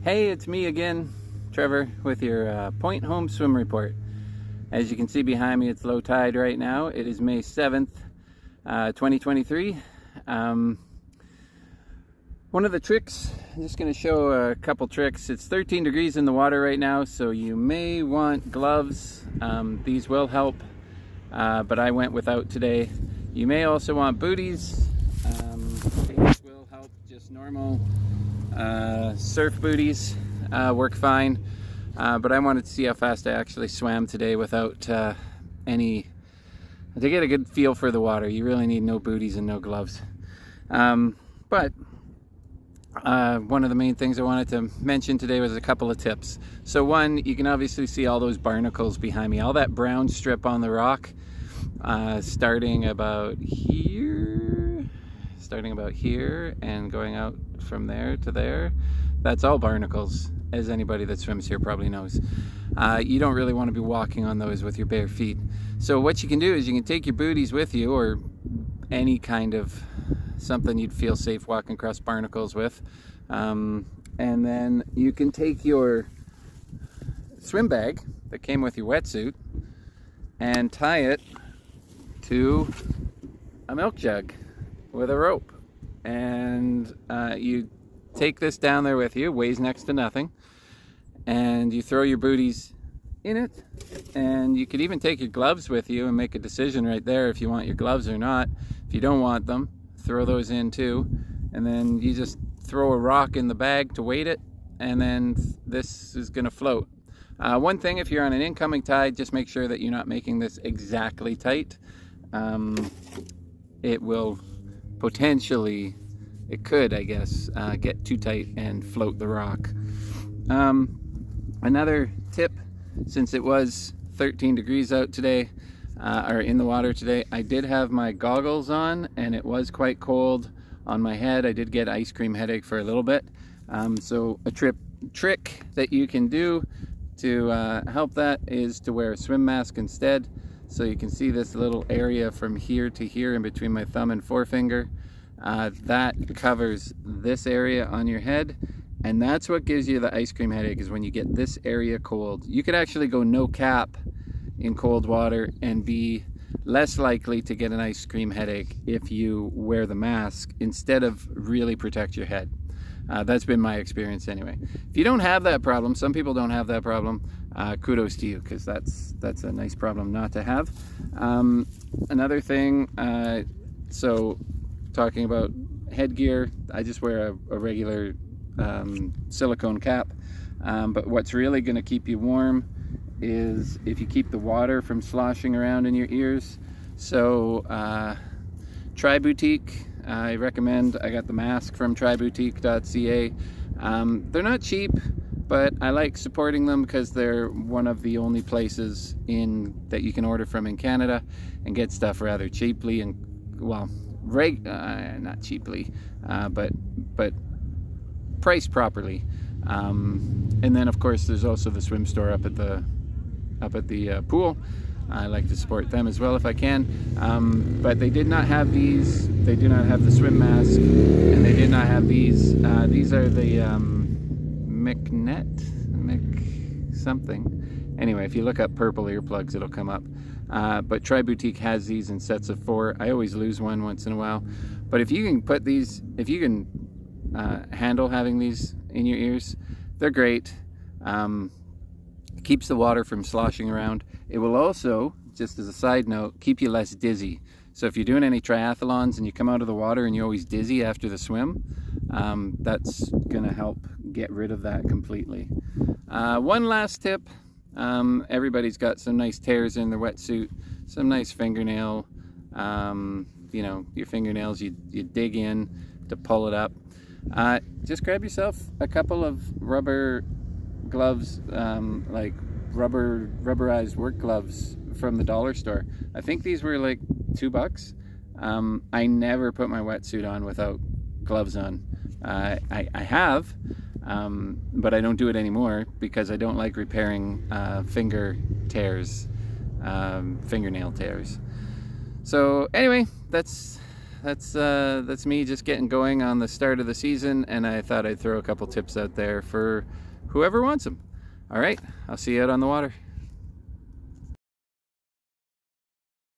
Hey, it's me again, Trevor, with your Point Home Swim Report. As you can see behind me, it's low tide right now. It is May 7th, 2023. One of the tricks, I'm just going to show a couple tricks. It's 13 degrees in the water right now, so you may want gloves. These will help, but I went without today. You may also want booties. These will help. Just normal surf booties work fine, but I wanted to see how fast I actually swam today without to get a good feel for the water. You really need no booties and no gloves. But one of the main things I wanted to mention today was a couple of tips. So one, you can obviously see all those barnacles behind me, all that brown strip on the rock, starting about here and going out from there to there. That's all barnacles, as anybody that swims here probably knows. You don't really want to be walking on those with your bare feet. So what you can do is you can take your booties with you, or any kind of something you'd feel safe walking across barnacles with. And then you can take your swim bag that came with your wetsuit and tie it to a milk jug with a rope. And you take this down there with you, weighs next to nothing, and you throw your booties in it. And you could even take your gloves with you and make a decision right there if you want your gloves or not. If you don't want them, throw those in too, and then you just throw a rock in the bag to weight it, and then this is going to float. One thing, if you're on an incoming tide, just make sure that you're not making this exactly tight. It will potentially, it could, I guess, get too tight and float the rock. Another tip, since it was 13 degrees out today, or in the water today, I did have my goggles on, and it was quite cold on my head. I did get ice cream headache for a little bit. So a trick that you can do to help that is to wear a swim mask instead. So you can see this little area from here to here in between my thumb and forefinger. That covers this area on your head, and that's what gives you the ice cream headache, is when you get this area cold. You could actually go no cap in cold water and be less likely to get an ice cream headache if you wear the mask instead of really protect your head. That's been my experience anyway. If you don't have that problem, some people don't have that problem, kudos to you, because that's a nice problem not to have. Another thing, so talking about headgear, I just wear a regular silicone cap, but what's really going to keep you warm is if you keep the water from sloshing around in your ears. So Try Boutique, I recommend. I got the mask from tryboutique.ca. They're not cheap, but I like supporting them because they're one of the only places that you can order from in Canada and get stuff rather cheaply, and well, not cheaply, but priced properly. And then of course there's also the swim store up at the pool. I like to support them as well if I can. But they did not have these. They do not have the swim mask, and they did not have these. These are the something. Anyway, if you look up purple earplugs, it'll come up. But Try Boutique has these in sets of 4. I always lose one once in a while. But if you can put these, if you can handle having these in your ears, they're great. Keeps the water from sloshing around. It will also, just as a side note, keep you less dizzy. So if you're doing any triathlons and you come out of the water and you're always dizzy after the swim, that's gonna help get rid of that completely. One last tip, everybody's got some nice tears in their wetsuit, some nice fingernail, you know, your fingernails, you dig in to pull it up. Just grab yourself a couple of rubber gloves, like rubberized work gloves from the dollar store. I think these were like $2. I never put my wetsuit on without gloves on. I have, but I don't do it anymore because I don't like repairing fingernail tears. So anyway, that's that's me just getting going on the start of the season, and I thought I'd throw a couple tips out there for whoever wants them. All right, I'll see you out on the water.